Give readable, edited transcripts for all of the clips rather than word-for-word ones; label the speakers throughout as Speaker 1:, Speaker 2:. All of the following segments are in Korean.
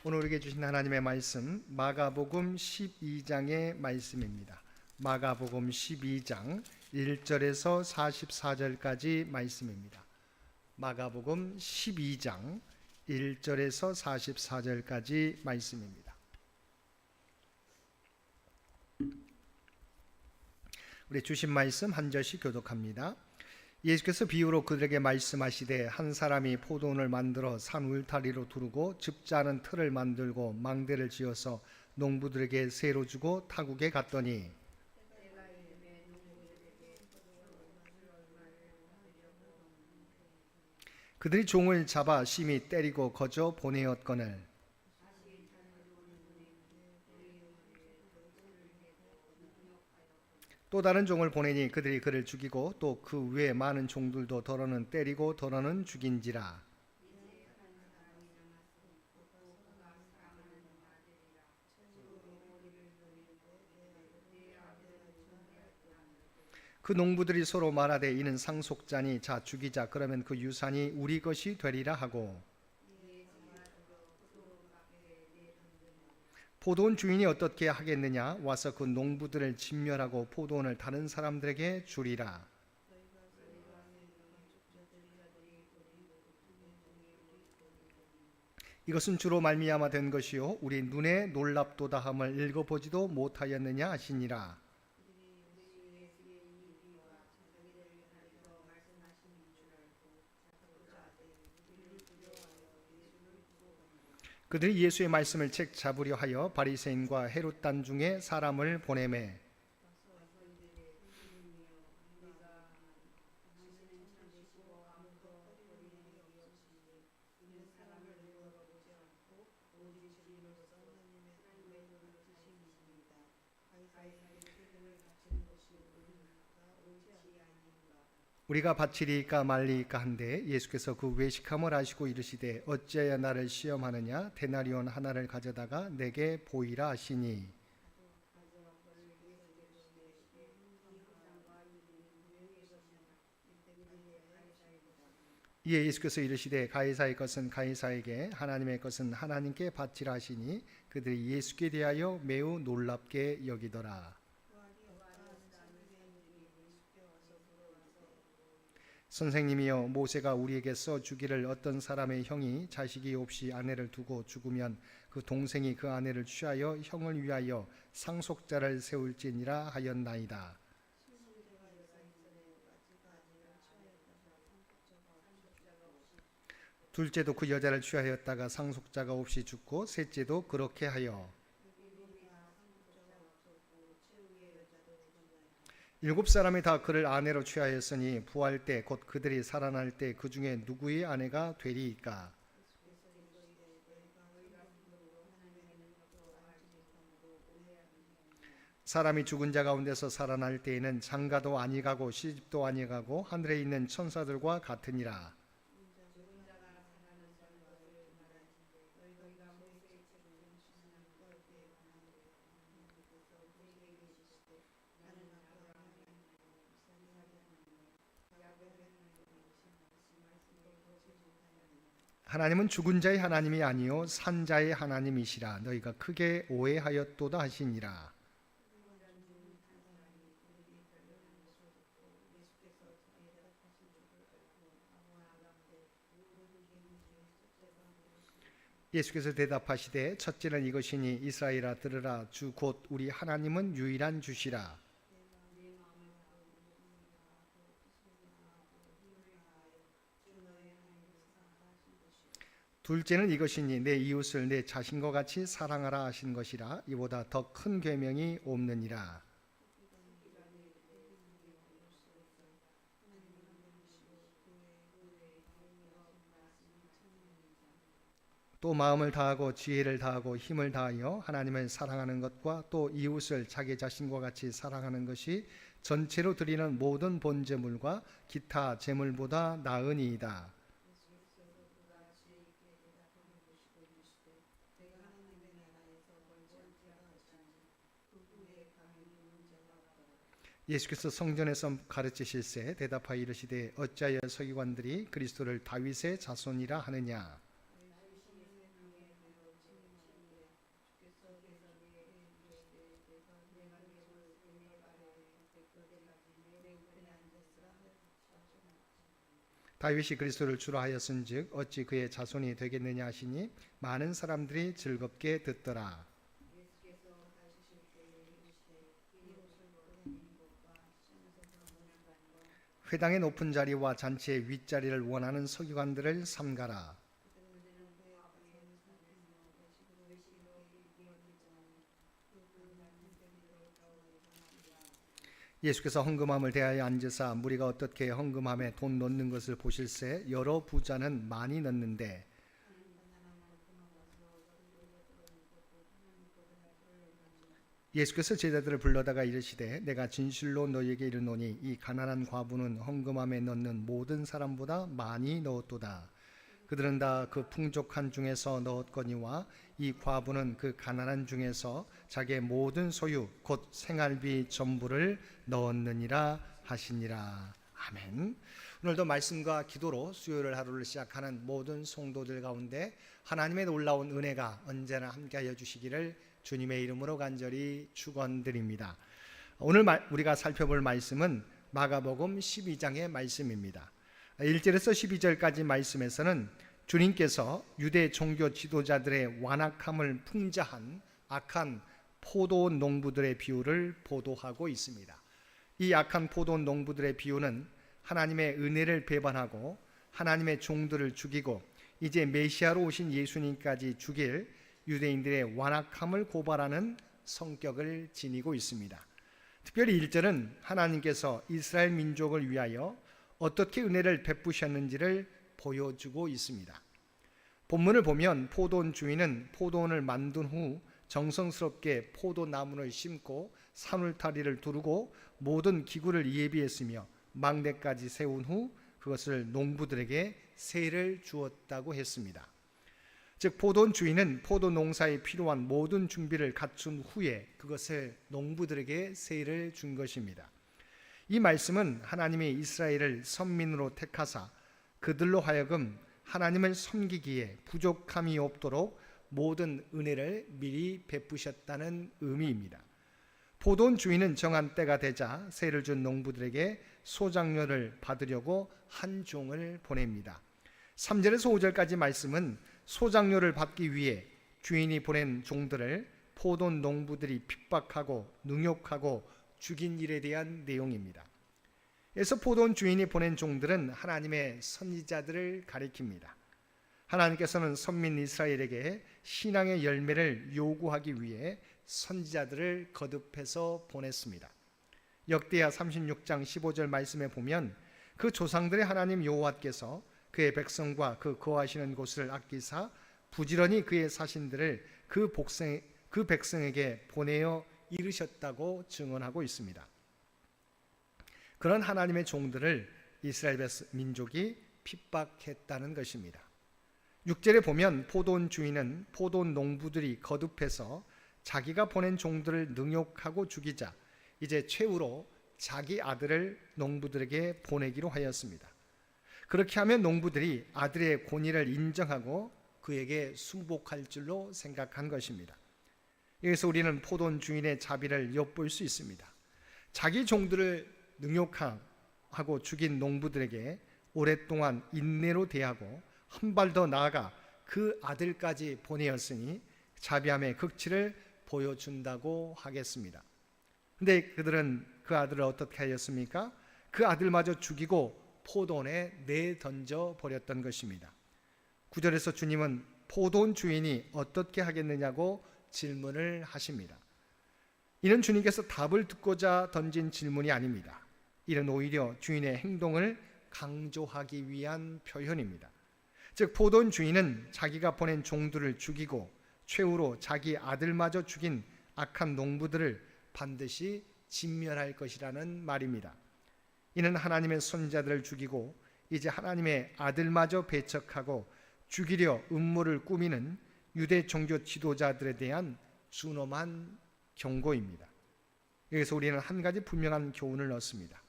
Speaker 1: 오늘 우리에게 주신 하나님의 말씀 마가복음 12장의 말씀입니다. 마가복음 12장 1절에서 44절까지 말씀입니다. 마가복음 12장 1절에서 44절까지 말씀입니다. 우리 주신 말씀 한 절씩 교독합니다. 예수께서 비유로 그들에게 말씀하시되 한 사람이 포도원을 만들어 산 울타리로 두르고 즙자는 틀을 만들고 망대를 지어서 농부들에게 세로 주고 타국에 갔더니 그들이 종을 잡아 심히 때리고 거저 보내었거늘 또 다른 종을 보내니 그들이 그를 죽이고 또 그 외에 많은 종들도 더러는 때리고 더러는 죽인지라. 그 농부들이 서로 말하되 이는 상속자니 자 죽이자 그러면 그 유산이 우리 것이 되리라 하고 포도원 주인이 어떻게 하겠느냐 와서 그 농부들을 진멸하고 포도원을 다른 사람들에게 주리라. 이것은 주로 말미암아 된 것이요 우리 눈에 놀랍도다함을 읽어보지도 못하였느냐 하시니라. 그들이 예수의 말씀을 책 잡으려 하여 바리새인과 헤롯단 중에 사람을 보내매 우리가 바치리까 말리까 한데 예수께서 그 외식함을 아시고 이르시되 어찌하여 나를 시험하느냐 데나리온 하나를 가져다가 내게 보이라 하시니 이에 예수께서 이르시되 가이사의 것은 가이사에게 하나님의 것은 하나님께 바치라 하시니 그들이 예수께 대하여 매우 놀랍게 여기더라. 선생님이여 모세가 우리에게 써주기를 어떤 사람의 형이 자식이 없이 아내를 두고 죽으면 그 동생이 그 아내를 취하여 형을 위하여 상속자를 세울지니라 하였나이다. 둘째도 그 여자를 취하였다가 상속자가 없이 죽고 셋째도 그렇게 하여 7사람이 다 그를 아내로 취하였으니 부활 때 곧 그들이 살아날 때 그 중에 누구의 아내가 되리이까? 사람이 죽은 자 가운데서 살아날 때에는 장가도 아니가고 시집도 아니가고 하늘에 있는 천사들과 같으니라. 하나님은 죽은 자의 하나님이 아니요 산 자의 하나님이시라. 너희가 크게 오해하였도다 하시니라. 예수께서 대답하시되 첫째는 이것이니 이스라엘아 들으라 주 곧 우리 하나님은 유일한 주시라. 둘째는 이것이니 내 이웃을 내 자신과 같이 사랑하라 하신 것이라. 이보다 더 큰 계명이 없느니라. 또 마음을 다하고 지혜를 다하고 힘을 다하여 하나님을 사랑하는 것과 또 이웃을 자기 자신과 같이 사랑하는 것이 전체로 드리는 모든 번제물과 기타 제물보다 나으니이다. 예수께서 성전에서 가르치실세 대답하여 이르시되 어찌하여 서기관들이 그리스도를 다윗의 자손이라 하느냐. 다윗이 그리스도를 주로 하였은즉 어찌 그의 자손이 되겠느냐 하시니 많은 사람들이 즐겁게 듣더라. 회당의 높은 자리와 잔치의 윗자리를 원하는 서기관들을 삼가라. 예수께서 헌금함을 대하여 앉으사 무리가 어떻게 헌금함에 돈 넣는 것을 보실새 여러 부자는 많이 넣는데 예수께서 제자들을 불러다가 이르시되 내가 진실로 너희에게 이르노니 이 가난한 과부는 헌금함에 넣는 모든 사람보다 많이 넣었도다. 그들은 다 그 풍족한 중에서 넣었거니와 이 과부는 그 가난한 중에서 자기의 모든 소유 곧 생활비 전부를 넣었느니라 하시니라. 아멘. 오늘도 말씀과 기도로 수요일 하루를 시작하는 모든 성도들 가운데 하나님의 놀라운 은혜가 언제나 함께하여 주시기를 주님의 이름으로 간절히 축원드립니다. 오늘 우리가 살펴볼 말씀은 마가복음 12장의 말씀입니다. 1절에서 12절까지 말씀에서는 주님께서 유대 종교 지도자들의 완악함을 풍자한 악한 포도원 농부들의 비유를 보도하고 있습니다. 이 악한 포도원 농부들의 비유는 하나님의 은혜를 배반하고 하나님의 종들을 죽이고 이제 메시아로 오신 예수님까지 죽일 유대인들의 완악함을 고발하는 성격을 지니고 있습니다. 특별히 1절은 하나님께서 이스라엘 민족을 위하여 어떻게 은혜를 베푸셨는지를 보여주고 있습니다. 본문을 보면 포도원 주인은 포도원을 만든 후 정성스럽게 포도나무를 심고 산울타리를 두르고 모든 기구를 예비했으며 망대까지 세운 후 그것을 농부들에게 세를 주었다고 했습니다. 즉 포도원 주인은 포도 농사에 필요한 모든 준비를 갖춘 후에 그것을 농부들에게 세를 준 것입니다. 이 말씀은 하나님이 이스라엘을 선민으로 택하사 그들로 하여금 하나님을 섬기기에 부족함이 없도록 모든 은혜를 미리 베푸셨다는 의미입니다. 포도원 주인은 정한 때가 되자 세를 준 농부들에게 소장료를 받으려고 한 종을 보냅니다. 3절에서 5절까지 말씀은 소장료를 받기 위해 주인이 보낸 종들을 포도원 농부들이 핍박하고 능욕하고 죽인 일에 대한 내용입니다. 그래서 포도원 주인이 보낸 종들은 하나님의 선지자들을 가리킵니다. 하나님께서는 선민 이스라엘에게 신앙의 열매를 요구하기 위해 선지자들을 거듭해서 보냈습니다. 역대하 36장 15절 말씀에 보면 그 조상들의 하나님 여호와께서 그의 백성과 그 거하시는 곳을 아끼사 부지런히 그의 사신들을 그 백성에게 보내어 이르셨다고 증언하고 있습니다. 그런 하나님의 종들을 이스라엘 민족이 핍박했다는 것입니다. 6절에 보면 포도원 주인은 포도원 농부들이 거듭해서 자기가 보낸 종들을 능욕하고 죽이자 이제 최후로 자기 아들을 농부들에게 보내기로 하였습니다. 그렇게 하면 농부들이 아들의 권위를 인정하고 그에게 순복할 줄로 생각한 것입니다. 여기서 우리는 포도원 주인의 자비를 엿볼 수 있습니다. 자기 종들을 능욕하고 죽인 농부들에게 오랫동안 인내로 대하고 한 발 더 나아가 그 아들까지 보내었으니 자비함의 극치를 보여준다고 하겠습니다. 근데 그들은 그 아들을 어떻게 하였습니까? 그 아들마저 죽이고 포도원에 내던져 버렸던 것입니다. 9절에서 주님은 포도원 주인이 어떻게 하겠느냐고 질문을 하십니다. 이는 주님께서 답을 듣고자 던진 질문이 아닙니다. 이는 오히려 주인의 행동을 강조하기 위한 표현입니다. 즉 포도원 주인은 자기가 보낸 종들을 죽이고 최후로 자기 아들마저 죽인 악한 농부들을 반드시 진멸할 것이라는 말입니다. 이는 하나님의 선지자들을 죽이고 이제 하나님의 아들마저 배척하고 죽이려 음모를 꾸미는 유대 종교 지도자들에 대한 준엄한 경고입니다. 여기서 우리는 한 가지 분명한 교훈을 얻습니다.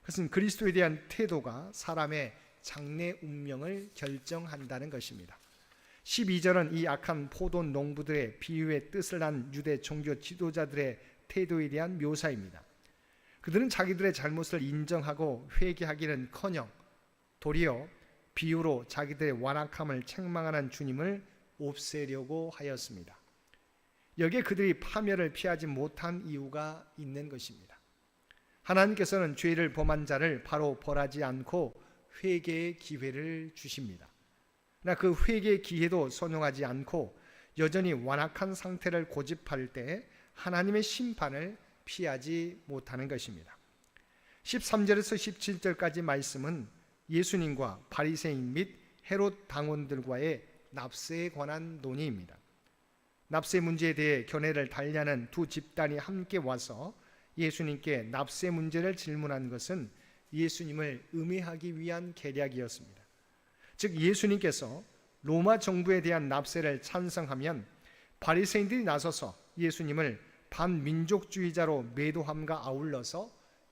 Speaker 1: 그것은 그리스도에 대한 태도가 사람의 장래 운명을 결정한다는 것입니다. 12절은 이 악한 포도원 농부들의 비유의 뜻을 한 유대 종교 지도자들의 태도에 대한 묘사입니다. 그들은 자기들의 잘못을 인정하고 회개하기는커녕 도리어 비유로 자기들의 완악함을 책망하는 주님을 없애려고 하였습니다. 여기에 그들이 파멸을 피하지 못한 이유가 있는 것입니다. 하나님께서는 죄를 범한 자를 바로 벌하지 않고 회개의 기회를 주십니다. 그러나 그 회개의 기회도 선용하지 않고 여전히 완악한 상태를 고집할 때 하나님의 심판을 피하지 못하는 것입니다. 13절에서 17절까지 말씀은 예수님과 바리새인 및 헤롯 당원들과의 납세에 관한 논의입니다. 납세 문제에 대해 견해를 달리하는 두 집단이 함께 와서 예수님께 납세 문제를 질문한 것은 예수님을 음해하기 위한 계략이었습니다. 즉 예수님께서 로마 정부에 대한 납세를 찬성하면 바리새인들이 나서서 예수님을 반민족주의자로 매도함과 아울러서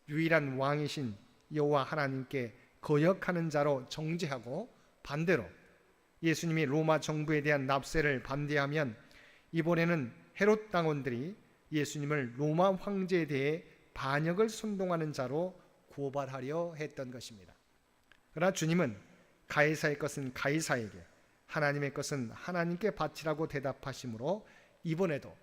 Speaker 1: 유일한 왕이신 여호와 하나님께 거역하는 자로 정죄하고, 반대로 예수님이 로마 정부에 대한 납세를 반대하면 이번에는 헤롯 당원들이 예수님을 로마 황제에 대해 반역을 선동하는 자로 고발하려 했던 것입니다. 그러나 주님은 가이사의 것은 가이사에게, 하나님의 것은 하나님께 바치라고 대답하시므로 이번에도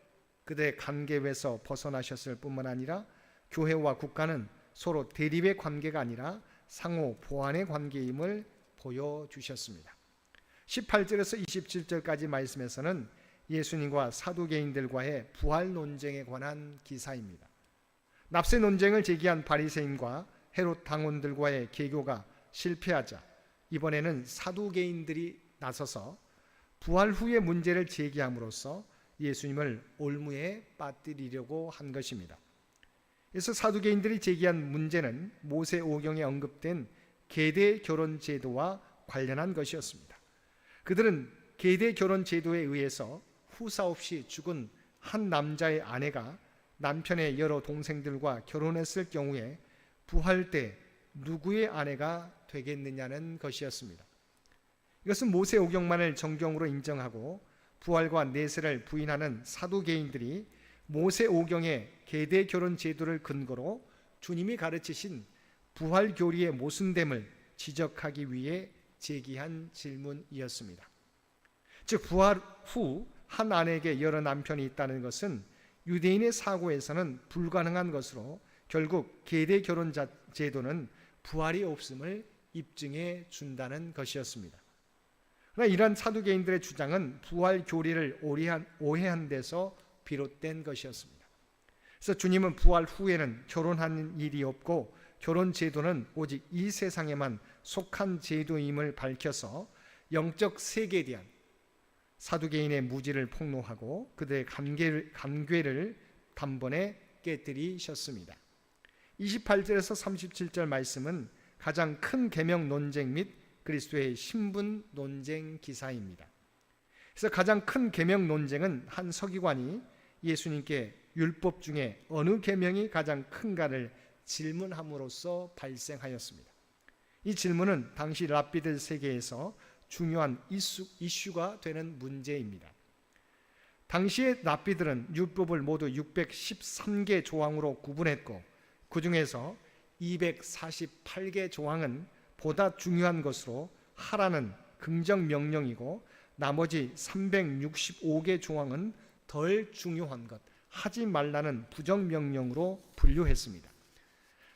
Speaker 1: 그들의 관계에서 벗어나셨을 뿐만 아니라 교회와 국가는 서로 대립의 관계가 아니라 상호 보완의 관계임을 보여주셨습니다. 18절에서 27절까지 말씀에서는 예수님과 사두개인들과의 부활 논쟁에 관한 기사입니다. 납세 논쟁을 제기한 바리새인과 헤롯 당원들과의 계교가 실패하자 이번에는 사두개인들이 나서서 부활 후의 문제를 제기함으로써 예수님을 올무에 빠뜨리려고 한 것입니다. 그래서 사두개인들이 제기한 문제는 모세오경에 언급된 계대 결혼 제도와 관련한 것이었습니다. 그들은 계대 결혼 제도에 의해서 후사 없이 죽은 한 남자의 아내가 남편의 여러 동생들과 결혼했을 경우에 부활 때 누구의 아내가 되겠느냐는 것이었습니다. 이것은 모세오경만을 정경으로 인정하고 부활과 내세를 부인하는 사두개인들이 모세오경의 계대 결혼 제도를 근거로 주님이 가르치신 부활 교리의 모순됨을 지적하기 위해 제기한 질문이었습니다. 즉 부활 후 한 아내에게 여러 남편이 있다는 것은 유대인의 사고에서는 불가능한 것으로 결국 계대 결혼 제도는 부활이 없음을 입증해 준다는 것이었습니다. 그러나 이러한 사두개인들의 주장은 부활 교리를 오해한 데서 비롯된 것이었습니다. 그래서 주님은 부활 후에는 결혼하는 일이 없고 결혼 제도는 오직 이 세상에만 속한 제도임을 밝혀서 영적 세계에 대한 사두개인의 무지를 폭로하고 그들의 간괴를 단번에 깨뜨리셨습니다. 28절에서 37절 말씀은 가장 큰 계명 논쟁 및 그리스도의 신분 논쟁 기사입니다. 그래서 가장 큰 계명 논쟁은 한 서기관이 예수님께 율법 중에 어느 계명이 가장 큰가를 질문함으로써 발생하였습니다. 이 질문은 당시 랍비들 세계에서 중요한 이슈가 되는 문제입니다. 당시의 랍비들은 율법을 모두 613개 조항으로 구분했고 그 중에서 248개 조항은 보다 중요한 것으로 하라는 긍정 명령이고 나머지 365개 조항은 덜 중요한 것, 하지 말라는 부정 명령으로 분류했습니다.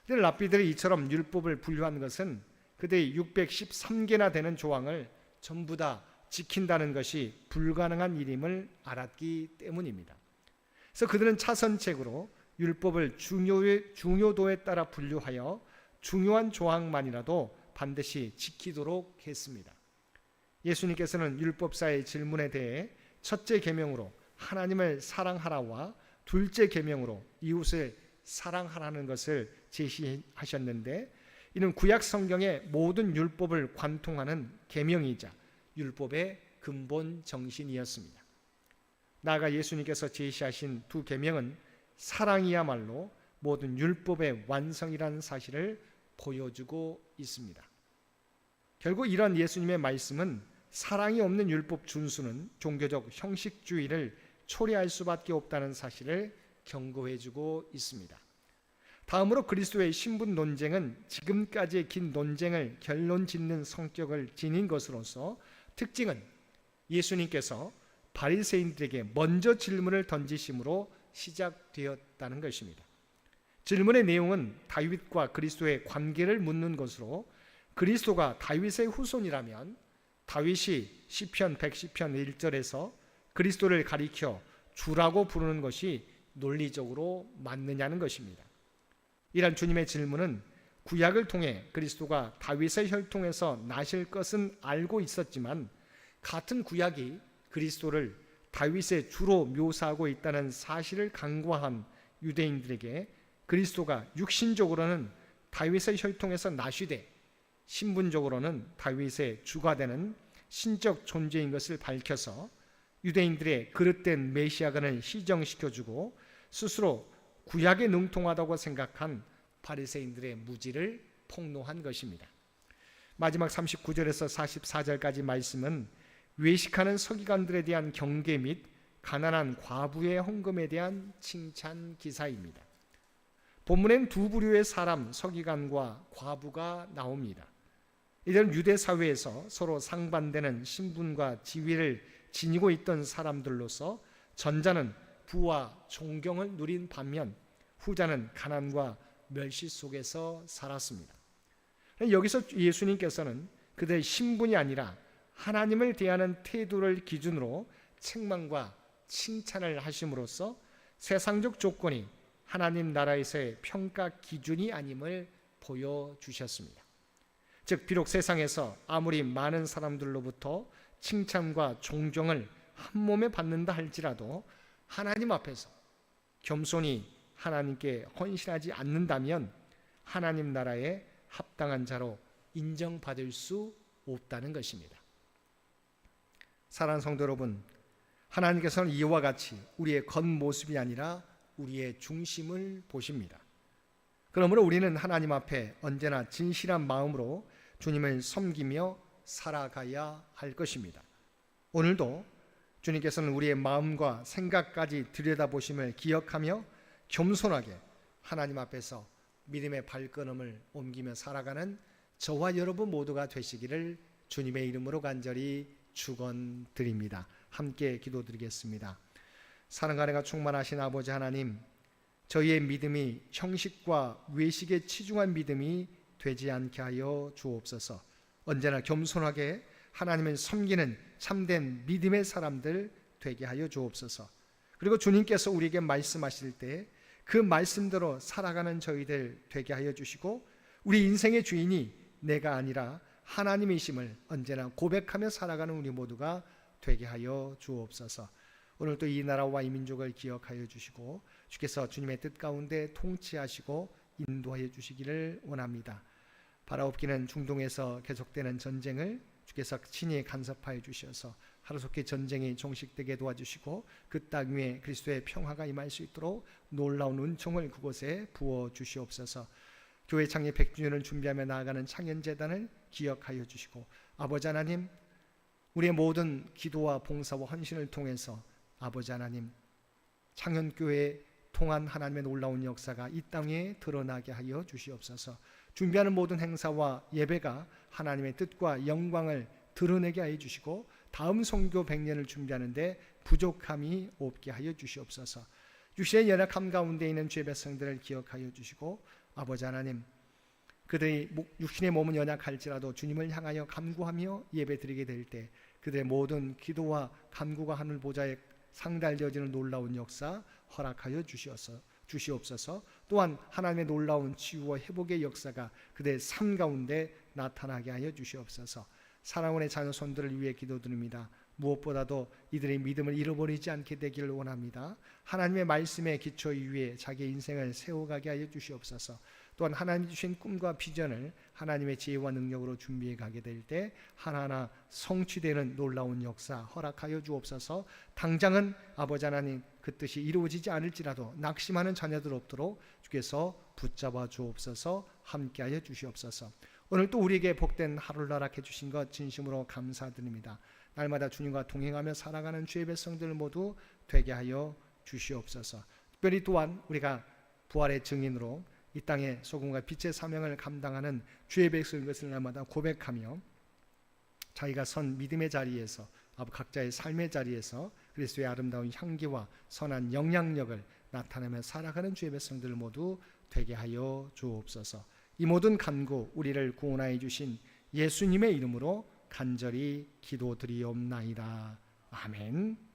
Speaker 1: 그런데 랍비들이 이처럼 율법을 분류한 것은 그들이 613개나 되는 조항을 전부 다 지킨다는 것이 불가능한 일임을 알았기 때문입니다. 그래서 그들은 차선책으로 율법을 중요도에 따라 분류하여 중요한 조항만이라도 반드시 지키도록 했습니다. 예수님께서는 율법사의 질문에 대해 첫째 계명으로 하나님을 사랑하라와 둘째 계명으로 이웃을 사랑하라는 것을 제시하셨는데 이는 구약 성경의 모든 율법을 관통하는 계명이자 율법의 근본 정신이었습니다. 나아가 예수님께서 제시하신 두 계명은 사랑이야말로 모든 율법의 완성이라는 사실을 보여주고 있습니다. 결국 이런 예수님의 말씀은 사랑이 없는 율법 준수는 종교적 형식주의를 초래할 수밖에 없다는 사실을 경고해주고 있습니다. 다음으로 그리스도의 신분 논쟁은 지금까지의 긴 논쟁을 결론 짓는 성격을 지닌 것으로서 특징은 예수님께서 바리새인들에게 먼저 질문을 던지심으로 시작되었다는 것입니다. 질문의 내용은 다윗과 그리스도의 관계를 묻는 것으로, 그리스도가 다윗의 후손이라면 다윗이 시편 110편 1절에서 그리스도를 가리켜 주라고 부르는 것이 논리적으로 맞느냐는 것입니다. 이런 주님의 질문은 구약을 통해 그리스도가 다윗의 혈통에서 나실 것은 알고 있었지만, 같은 구약이 그리스도를 다윗의 주로 묘사하고 있다는 사실을 간과한 유대인들에게 그리스도가 육신적으로는 다윗의 혈통에서 나시되 신분적으로는 다윗의 주가 되는 신적 존재인 것을 밝혀서 유대인들의 그릇된 메시아관을 희정시켜주고 스스로 구약에 능통하다고 생각한 바리새인들의 무지를 폭로한 것입니다. 마지막 39절에서 44절까지 말씀은 외식하는 서기관들에 대한 경계 및 가난한 과부의 헌금에 대한 칭찬 기사입니다. 본문엔 두 부류의 사람, 서기관과 과부가 나옵니다. 이들은 유대 사회에서 서로 상반되는 신분과 지위를 지니고 있던 사람들로서 전자는 부와 존경을 누린 반면 후자는 가난과 멸시 속에서 살았습니다. 여기서 예수님께서는 그들의 신분이 아니라 하나님을 대하는 태도를 기준으로 책망과 칭찬을 하심으로써 세상적 조건이 하나님 나라에서의 평가 기준이 아님을 보여주셨습니다. 즉 비록 세상에서 아무리 많은 사람들로부터 칭찬과 존경을 한 몸에 받는다 할지라도 하나님 앞에서 겸손히 하나님께 헌신하지 않는다면 하나님 나라에 합당한 자로 인정받을 수 없다는 것입니다. 사랑하는 성도 여러분, 하나님께서는 이와 같이 우리의 겉모습이 아니라 우리의 중심을 보십니다. 그러므로 우리는 하나님 앞에 언제나 진실한 마음으로 주님을 섬기며 살아가야 할 것입니다. 오늘도 주님께서는 우리의 마음과 생각까지 들여다보심을 기억하며 겸손하게 하나님 앞에서 믿음의 발걸음을 옮기며 살아가는 저와 여러분 모두가 되시기를 주님의 이름으로 간절히 축원드립니다. 함께 기도드리겠습니다. 사랑과 은혜가 충만하신 아버지 하나님, 저희의 믿음이 형식과 외식에 치중한 믿음이 되지 않게 하여 주옵소서. 언제나 겸손하게 하나님을 섬기는 참된 믿음의 사람들 되게 하여 주옵소서. 그리고 주님께서 우리에게 말씀하실 때 그 말씀대로 살아가는 저희들 되게 하여 주시고, 우리 인생의 주인이 내가 아니라 하나님이심을 언제나 고백하며 살아가는 우리 모두가 되게 하여 주옵소서. 오늘 또 이 나라와 이 민족을 기억하여 주시고 주께서 주님의 뜻 가운데 통치하시고 인도하여 주시기를 원합니다. 바라옵기는 중동에서 계속되는 전쟁을 주께서 친히 간섭하여 주셔서 하루속히 전쟁이 종식되게 도와주시고 그 땅 위에 그리스도의 평화가 임할 수 있도록 놀라운 은총을 그곳에 부어 주시옵소서. 교회 창립 100주년을 준비하며 나아가는 창현재단을 기억하여 주시고, 아버지 하나님, 우리의 모든 기도와 봉사와 헌신을 통해서 아버지 하나님, 창현교회에 통한 하나님의 놀라운 역사가 이 땅에 드러나게 하여 주시옵소서. 준비하는 모든 행사와 예배가 하나님의 뜻과 영광을 드러내게 하여 주시고, 다음 선교 100년을 준비하는데 부족함이 없게 하여 주시옵소서. 육신의 연약함 가운데 있는 주의 백성들을 기억하여 주시고, 아버지 하나님, 그들이 육신의 몸은 연약할지라도 주님을 향하여 간구하며 예배드리게 될 때 그들의 모든 기도와 간구가 하늘 보좌에 상달되어지는 놀라운 역사 허락하여 주시옵소서. 또한 하나님의 놀라운 치유와 회복의 역사가 그들의 삶 가운데 나타나게 하여 주시옵소서. 사랑원의 자녀 손들을 위해 기도드립니다. 무엇보다도 이들의 믿음을 잃어버리지 않게 되기를 원합니다. 하나님의 말씀에 기초 위에 자기의 인생을 세워가게 하여 주시옵소서. 또한 하나님이 주신 꿈과 비전을 하나님의 지혜와 능력으로 준비해 가게 될 때 하나하나 성취되는 놀라운 역사 허락하여 주옵소서. 당장은 아버지 하나님 그 뜻이 이루어지지 않을지라도 낙심하는 자녀들 없도록 주께서 붙잡아 주옵소서. 함께하여 주시옵소서. 오늘 또 우리에게 복된 하루를 허락해 주신 것 진심으로 감사드립니다. 날마다 주님과 동행하며 살아가는 주의 백성들 모두 되게 하여 주시옵소서. 특별히 또한 우리가 부활의 증인으로 이 땅의 소금과 빛의 사명을 감당하는 주의 백성인 것을 날마다 고백하며 자기가 선 믿음의 자리에서 각자의 삶의 자리에서 그리스도의 아름다운 향기와 선한 영향력을 나타내며 살아가는 주의 백성들 모두 되게 하여 주옵소서. 이 모든 간구 우리를 구원하여 주신 예수님의 이름으로 간절히 기도드리옵나이다. 아멘.